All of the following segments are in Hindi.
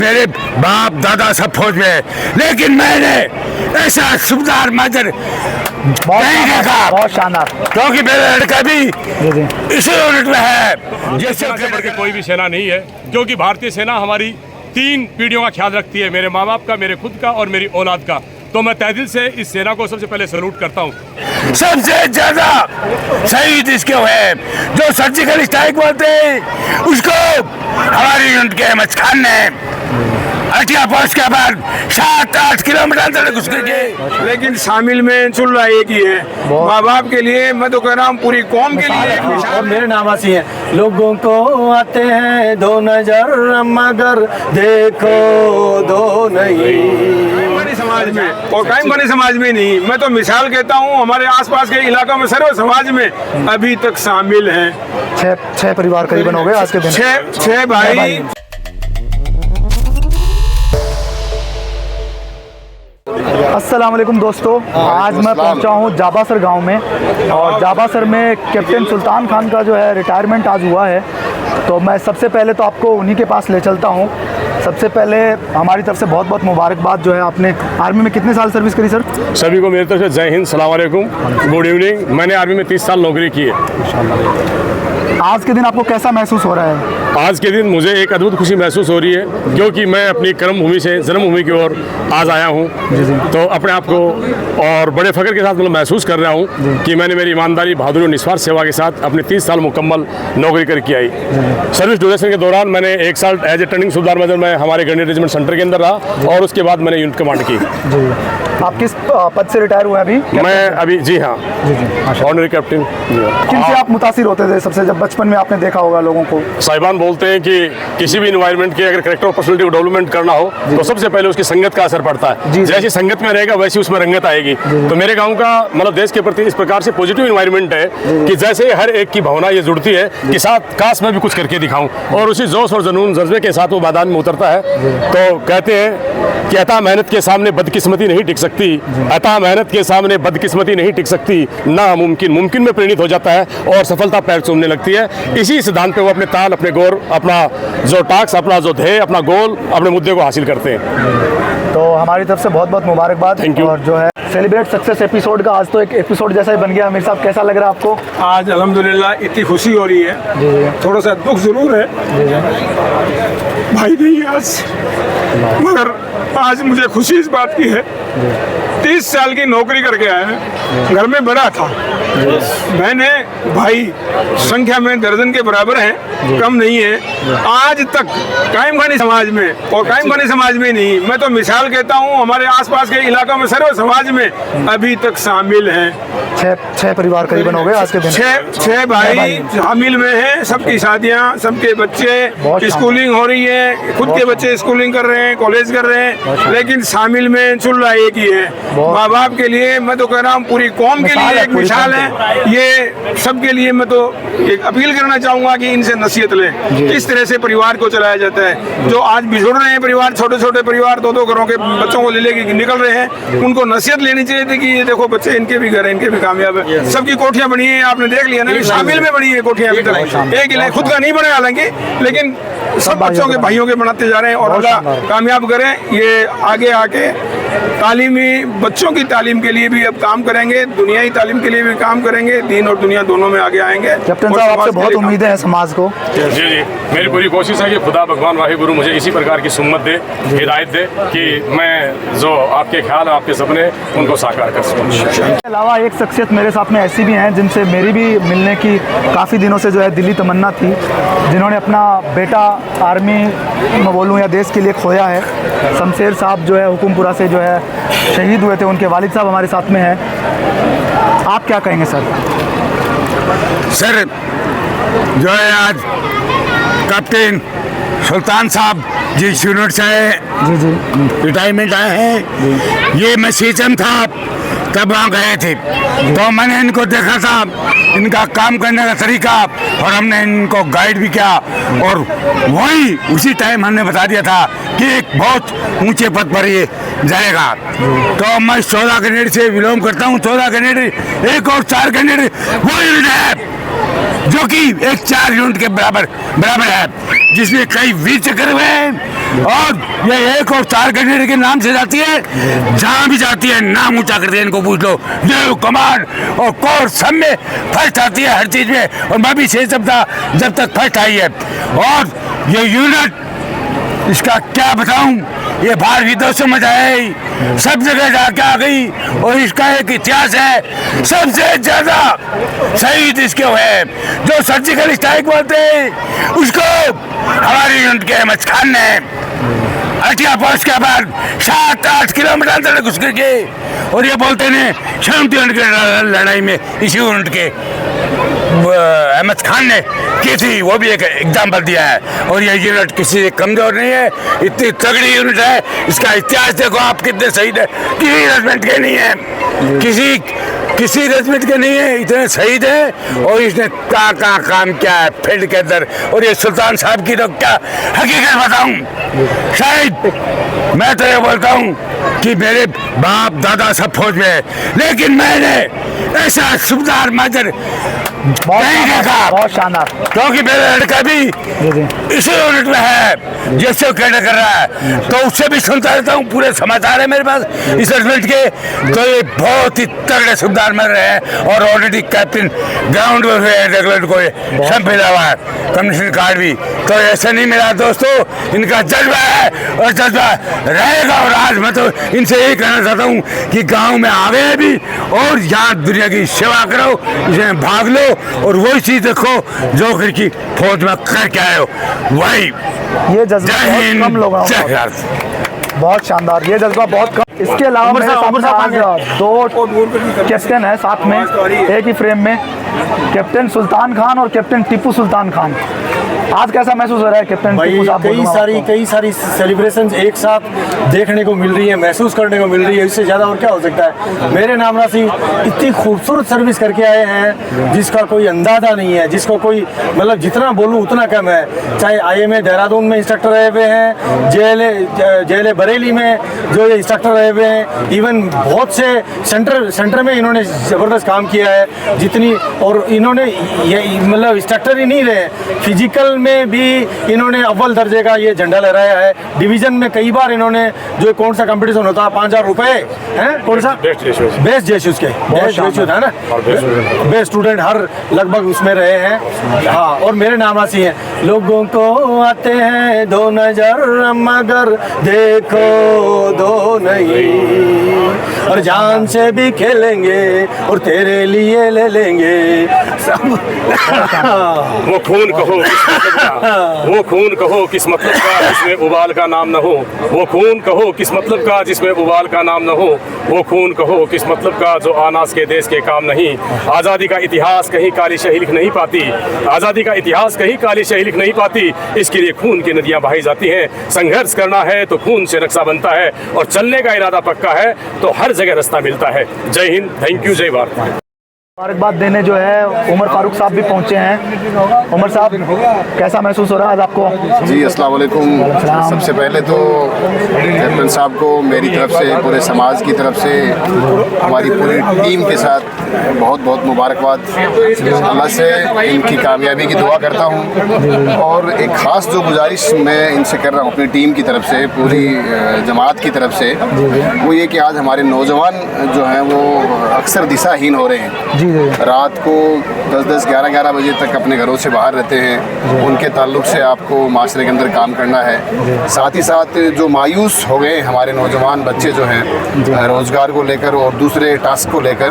मेरे बाप दादा सब फौज में है, लेकिन मैंने ऐसा सुबेदार मेजर नहीं देखा। बहुत शानदार। क्योंकि मेरा लड़का भी इसी यूनिट में है। जैसे बढ़ के कोई भी सेना नहीं है, क्योंकि भारतीय सेना हमारी 3 पीढ़ियों का ख्याल रखती है, मेरे माँ बाप का, मेरे खुद का और मेरी औलाद का। तो मैं तहे दिल से इस सेना को सबसे पहले सैल्यूट करता हूँ। सबसे ज्यादा शहीद इसके हुए जो सर्जिकल स्ट्राइक बोलते हैं उसको हमारी यूनिट के अहमद खान ने अटिया पोस्ट के बाद 7-8 किलोमीटर तक घुस गए। लेकिन शामिल में चुन रहा एक ही है, माँ बाप के लिए, मैं तो कह रहा हूँ पूरी कौम के लिए। और मेरे नामासी हैं, लोगों को आते हैं दो नजर मगर देखो दो नहीं। समाज में और कायम बने समाज में नहीं, मैं तो मिसाल कहता हूँ हमारे आसपास के इलाकों में सर्व समाज में अभी तक शामिल हैं। छह परिवार करीबन हो गए आज के दिन। छह भाई। अस्सलाम वालेकुम दोस्तों, आज मैं पहुंचा हूं जाबासर गांव में और जाबासर में कैप्टन सुल्तान खान का जो है रिटायरमेंट आज हुआ है। तो मैं सबसे पहले तो आपको उन्हीं के पास ले चलता हूं। सबसे पहले हमारी तरफ से बहुत बहुत मुबारकबाद। जो है आपने आर्मी में कितने साल सर्विस करी सर? सभी को मेरी तरफ से जय हिंद, सलाम वालेकुम, गुड इवनिंग। मैंने आर्मी में 30 साल नौकरी की है। आज के दिन आपको कैसा महसूस हो रहा है? आज के दिन मुझे एक अद्भुत खुशी महसूस हो रही है, क्योंकि मैं अपनी कर्म भूमि से जन्मभूमि की ओर आज आया हूँ। तो अपने आप को और बड़े फख्र के साथ मतलब महसूस कर रहा हूँ कि मैंने मेरी ईमानदारी, बहादुरी और निस्वार्थ सेवा के साथ अपने 30 साल मुकम्मल नौकरी करके आई। सर्विस ड्यूरेशन के दौरान मैंने 1 साल as a training subedar major में हमारे ग्रेनेड रेजिमेंट सेंटर के अंदर रहा और उसके बाद मैंने यूनिट कमांड की। आप किस पद से रिटायर हुए अभी? मैं अभी जी हाँ, ऑनरी कैप्टन। किनसे आप मुतासिर होते थे सबसे, जब बचपन में आपने देखा होगा लोगों को? साहिबान बोलते हैं कि किसी भी इन्वायरमेंट के अगर करेक्टर और पर्सनैलिटी को डेवलपमेंट करना हो तो सबसे पहले उसकी संगत का असर पड़ता है। जैसी संगत में रहेगा वैसी उसमें रंगत आएगी। तो मेरे गांव का मतलब देश के प्रति इस प्रकार से पॉजिटिव इन्वायरमेंट है कि जैसे हर एक की भावना ये जुड़ती है कि साथ काश मैं भी कुछ करके दिखाऊं, और उसी जोश और जुनून जज्बे के साथ वो मैदान में उतरता है। तो कहते हैं कि अता मेहनत के सामने बदकिस्मती नहीं टिक सकती, अता मेहनत के सामने बदकिस्मती नहीं टिक सकती, नामुमकिन मुमकिन में परिणित हो जाता है और सफलता पैर चूमने लगती है। इसी सिद्धांत पे वो अपने ताल, अपने गौर, अपना जो टास्क, अपना जो ध्येय, अपना गोल, अपने मुद्दे को हासिल करते हैं। तो हमारी तरफ से बहुत बहुत मुबारकबाद। Thank you. और जो है सेलिब्रेट सक्सेस एपिसोड का आज तो एक एपिसोड जैसा ही बन गया। मेरे साहब कैसा लग रहा है आपको? आज अल्हम्दुलिल्लाह इतनी खुशी हो रही है, थोड़ा सा दुख जरूर है, भाई नहीं है आज, मगर आज मुझे खुशी इस बात की है 30 साल की नौकरी करके आया है। घर में बड़ा था, मैंने भाई संख्या में दर्जन के बराबर हैं, कम नहीं है। आज तक कायम खानी समाज में और कायम खानी समाज में नहीं, मैं तो मिसाल कहता हूँ हमारे आसपास के इलाकों में सर्व समाज में अभी तक शामिल हैं। छह परिवार करीबन हो गए आज के दिन। छह भाई शामिल में हैं, सबकी शादियाँ, सबके बच्चे स्कूलिंग हो रही है, खुद के बच्चे स्कूलिंग कर रहे हैं, कॉलेज कर रहे हैं, लेकिन शामिल में चुन रहा एक ही है, माँ बाप के लिए, मैं तो कह रहा हूँ पूरी कौम के लिए एक मिसाल है। ये सबके लिए मैं तो एक अपील करना चाहूँगा कि इनसे नसीहत लें किस तरह से परिवार को चलाया जाता है। जो आज बिछुड़ रहे हैं परिवार, छोटे छोटे परिवार, 2-2 घरों के बच्चों को ले लेके निकल रहे हैं, उनको नसीहत लेनी चाहिए थी कि ये देखो बच्चे, इनके भी घर है, इनके भी कामयाब है। सबकी कोठियाँ बनी है, आपने देख लिया ना, शामिल में बनी है कोठियाँ अभी तक, एक इलाके खुद का नहीं बने हालांकि, लेकिन सब बच्चों के, भाइयों के बनाते जा रहे हैं। और अल्लाह कामयाब करें, ये आगे आके तालीमी, बच्चों की तालीम के लिए भी अब काम करेंगे, दुनियाई तालीम के लिए भी काम करेंगे, दीन और दुनिया दोनों में आगे आएंगे। कैप्टन साहब आपसे बहुत उम्मीदें हैं समाज को। जी जी, मेरी पूरी कोशिश है कि खुदा भगवान वाहिगुरु मुझे इसी प्रकार की सुम्मत दे, हिदायत दे कि मैं जो आपके ख्याल, आपके सपने, उनको साकार कर सकूँ। इसके अलावा एक शख्सियत मेरे साथ में ऐसी भी हैं जिनसे मेरी भी मिलने की काफ़ी दिनों से जो है दिली तमन्ना थी, जिन्होंने अपना बेटा आर्मी में बोलूँ या देश के लिए खोया है। शमशेर साहब जो है हुकुमपुरा से जो है शहीद हुए थे, उनके वालिद साहब हमारे साथ में हैं। आप क्या कहेंगे सर? सर जो है आज कैप्टन सुल्तान साहब जिस यूनिट से रिटायरमेंट आए हैं, ये मैं सीजन था तब वहाँ गए थे, तो मैंने इनको देखा था, इनका काम करने का तरीका, और हमने इनको गाइड भी किया, और वही उसी टाइम हमने बता दिया था कि एक बहुत ऊंचे पद पर ये जाएगा। तो मैं 14 कैडेट से विलोम करता हूँ, 14 कैडेट एक और 4 कैडेट वो यूनिट है जो कि एक 4 यूनिट के बराबर है, जिसमें कई वीर चक्र हुए हैं। और ये 1 और 4 कैंडिडेट के नाम से जाती है, जहाँ भी जाती है नाम ऊंचा करते हैं। इनको पूछ लो, देव कमांड और कोर सब में फर्स्ट आती है हर चीज में, और मैं भी 6 सप्ताह जब तक फर्स्ट आई है। और ये यूनिट, इसका क्या बताऊं, ये बाहर विदेशों में जाए, सब जगह जाके आ गई, और इसका एक इतिहास है। सबसे ज्यादा शहीद इसके हुए, जो सर्जिकल स्ट्राइक बोलते हैं उसको हमारे यूनिट के अहमद खान ने अटिया पोस्ट के बाद 7-8 किलोमीटर अंदर घुस करके, और ये बोलते हैं 70 यूनिट की लड़ाई में इसी यूनिट के अहमद खान ने की थी, वो भी एक एग्जाम्पल दिया है। और ये यूनिट किसी से कमजोर नहीं है, इतनी तगड़ी यूनिट है। इसका इतिहास देखो आप, कितने शहीद है, किसी रेजिमेंट के नहीं है, किसी रेजिमेंट के नहीं है, इतने शहीद है। और इसने कहाँ काम किया है फील्ड के अंदर। और ये सुल्तान साहब की तो क्या हकीकत बताऊं, शायद मैं तो ये बोलता हूँ कि मेरे बाप दादा सब फौज में है, लेकिन मैंने ऐसा सुबेदार माजर नहीं देखा। बहुत शानदार। क्योंकि मेरा लड़का भी इसी यूनिट में है, जैसे कैडेट कर रहा है, तो उससे भी सुनता रहता हूँ, पूरे समाचार है मेरे पास इस रेजिमेंट के। तो ये बहुत ही तगड़े सुबेदार मिल रहे हैं, और ऑलरेडी कैप्टन ग्राउंड में हुए रेगुलर को सब मिला हुआ है, कमीशन कार्ड भी। तो ऐसे नहीं मिला दोस्तों, इनका जज्बा है और जज्बा रहेगा। और आज मैं तो इनसे यही कहना चाहता हूँ कि गाँव में आवे भी, और यहाँ दुनिया की सेवा करो, इसमें भाग लो, और वही चीज देखो जो फिर की फौज में करके आए हो, वही। ये जज्बा जय बहुत हिंद, कम लोगों को जय होता है। भारत। बहुत शानदार, ये जज्बा बहुत कम। इसके अलावा मेरे सामने आज 2 कैप्टन है साथ में, एक ही फ्रेम में, कैप्टन सुल्तान खान और कैप्टन टीपू सुल्तान खान। आज कैसा महसूस हो रहा है कैप्टन भाई? टीपू साहब? कई सारी सेलिब्रेशंस एक साथ देखने को मिल रही है, महसूस करने को मिल रही है, इससे ज़्यादा और क्या हो सकता है। मेरे नामरासी इतनी खूबसूरत सर्विस करके आए हैं जिसका कोई अंदाजा नहीं है, जिसको कोई मतलब जितना बोलूँ उतना कम है। चाहे IMA देहरादून में इंस्ट्रक्टर रहे हुए हैं, JLA बरेली में जो ये इंस्ट्रक्टर रहे हुए हैं, इवन बहुत से सेंटर में इन्होंने ज़बरदस्त काम किया है जितनी। और इन्होंने ये मतलब इंस्ट्रक्टर ही नहीं रहे, फिजिकल में भी इन्होंने अव्वल दर्जे का ये झंडा लहराया है। डिवीजन में कई बार इन्होंने जो कौन सा कंपटीशन होता है 5000 रुपए हैं, कौन सा बेस्ट जेशूज के बेस्ट है ना, बेस्ट स्टूडेंट हर लगभग उसमें रहे हैं। हाँ, और मेरे नामरासी हैं, लोगों को आते हैं 2 नजर मगर देखो 2 नहीं, और जान से भी खेलेंगे और तेरे लिए ले लेंगे सब। वो खून कहो वो खून कहो किस मतलब का जिसमें उबाल का नाम न हो, वो खून कहो किस मतलब का जिसमें उबाल का नाम न हो, वो खून कहो किस मतलब का जो आनास के देश के काम नहीं। आज़ादी का इतिहास कहीं काली शाही लिख नहीं पाती, आज़ादी का इतिहास कहीं काली शाही लिख नहीं पाती, इसके लिए खून की नदियां बहाई जाती हैं। संघर्ष करना है तो खून से नक्शा बनता है, और चलने का इरादा पक्का है तो हर जगह रास्ता मिलता है। जय हिंद, थैंक यू, जय भारत। मुबारकबाद देने जो है उमर फारूक साहब भी पहुंचे हैं। उमर साहब, कैसा महसूस हो रहा है आज आपको? जी अस्सलाम वालेकुम। सबसे पहले तो कैप्टन साहब को मेरी तरफ से, पूरे समाज की तरफ से, हमारी पूरी टीम के साथ बहुत बहुत मुबारकबाद। अल्लाह से इनकी कामयाबी की दुआ करता हूँ। और एक ख़ास जो गुजारिश मैं इनसे कर रहा हूँ अपनी टीम की तरफ से, पूरी जमात की तरफ से, वो ये कि आज हमारे नौजवान जो हैं वो अक्सर दिशाहीन हो रहे हैं। रात को 10-10, 11-11 बजे तक अपने घरों से बाहर रहते हैं। उनके ताल्लुक से आपको माशरे के अंदर काम करना है। साथ ही साथ जो मायूस हो गए हमारे नौजवान बच्चे जो हैं रोज़गार को लेकर और दूसरे टास्क को लेकर,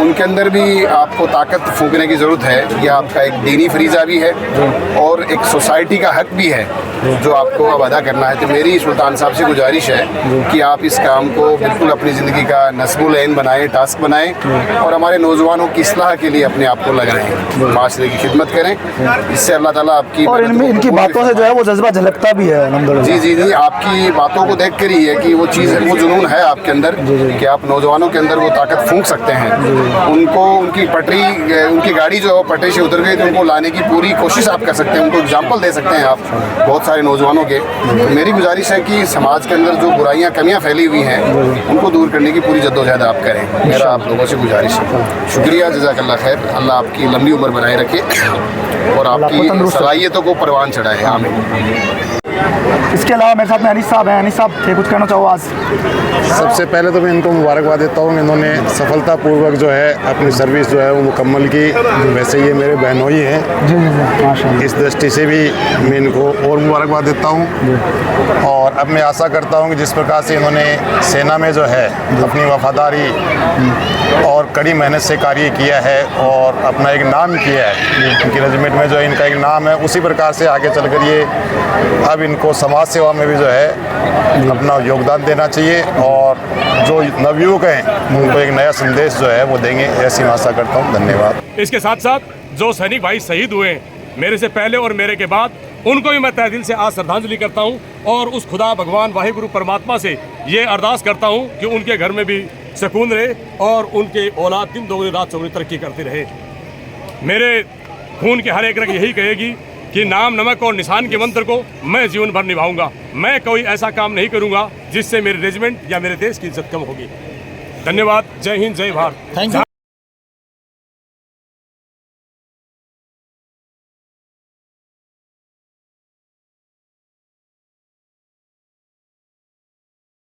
उनके अंदर भी आपको ताकत फूंकने की ज़रूरत है। यह आपका एक दीनी फरीज़ा भी है और एक सोसाइटी का हक भी है जो आपको अब अदा करना है। तो मेरी सुल्तान साहब से गुजारिश है कि आप इस काम को बिल्कुल अपनी ज़िंदगी का नस्बुल ऐन बनाएँ, टास्क बनाएँ, और हमारे नौजवानों की इस्लाह के लिए अपने आप को लगाएं, माशरे की खिदमत करें। इससे अल्लाह ताला आपकी और इनकी बातों से जो है वो जज्बा झलकता भी है अल्हम्दुलिल्लाह। जी जी जी, आपकी बातों को देख कर ही है कि वो चीज़, वो जुनून है आपके अंदर कि आप नौजवानों के अंदर वो ताकत फूंक सकते हैं। उनको उनकी पटरी, उनकी गाड़ी जो है पटरी से उतर गई, तो उनको लाने की पूरी कोशिश आप कर सकते हैं, उनको एग्जाम्पल दे सकते हैं आप बहुत सारे नौजवानों के। तो मेरी गुजारिश है कि समाज के अंदर जो बुराइयाँ कमियाँ फैली हुई हैं उनको दूर करने की पूरी जद्दोजहद आप करें, मेरा आप लोगों से गुजारिश है। शुक्रिया, जज़ाकल्लाह खैर, अल्लाह आपकी लंबी उम्र बनाए रखे और आपकी सलाहियतों को परवान चढ़ाए। आमीन। इसके अलावा मेरे साथ में अनीस साहब हैं। अनीस साहब थे, कुछ कहना चाहो आज? सबसे पहले तो मैं इनको मुबारकबाद देता हूँ, इन्होंने सफलतापूर्वक जो है अपनी सर्विस जो है वो मुकम्मल की। वैसे ये मेरे बहनोई हैं, जी जी जी, माशाल्लाह। इस दृष्टि से भी मैं इनको और मुबारकबाद देता हूँ। और अब मैं आशा करता हूँ कि जिस प्रकार से इन्होंने सेना में जो है अपनी वफादारी और कड़ी मेहनत से कार्य किया है और अपना एक नाम किया है, इनकी रेजिमेंट में जो है इनका एक नाम है, उसी प्रकार से आगे चलकर ये अब इनको समाज सेवा में भी जो है अपना योगदान देना चाहिए और जो नवयुवक हैं उनको एक नया संदेश जो है वो देंगे, ऐसी मैं आशा करता हूँ। धन्यवाद। इसके साथ साथ जो सैनिक भाई शहीद हुए मेरे से पहले और मेरे के बाद, उनको भी मैं तहे दिल से आज श्रद्धांजलि करता हूँ और उस खुदा भगवान वाहिगुरु परमात्मा से ये अरदास करता हूँ कि उनके घर में भी सुकून रहे और उनके औलाद दिन दोगुनी रात चौगुनी तरक्की करती रहे। मेरे खून की हर एक रग यही कहेगी कि नाम, नमक और निशान के मंत्र को मैं जीवन भर निभाऊंगा। मैं कोई ऐसा काम नहीं करूंगा जिससे मेरे रेजिमेंट या मेरे देश की इज्जत कम होगी। धन्यवाद। जय हिंद, जय भारत।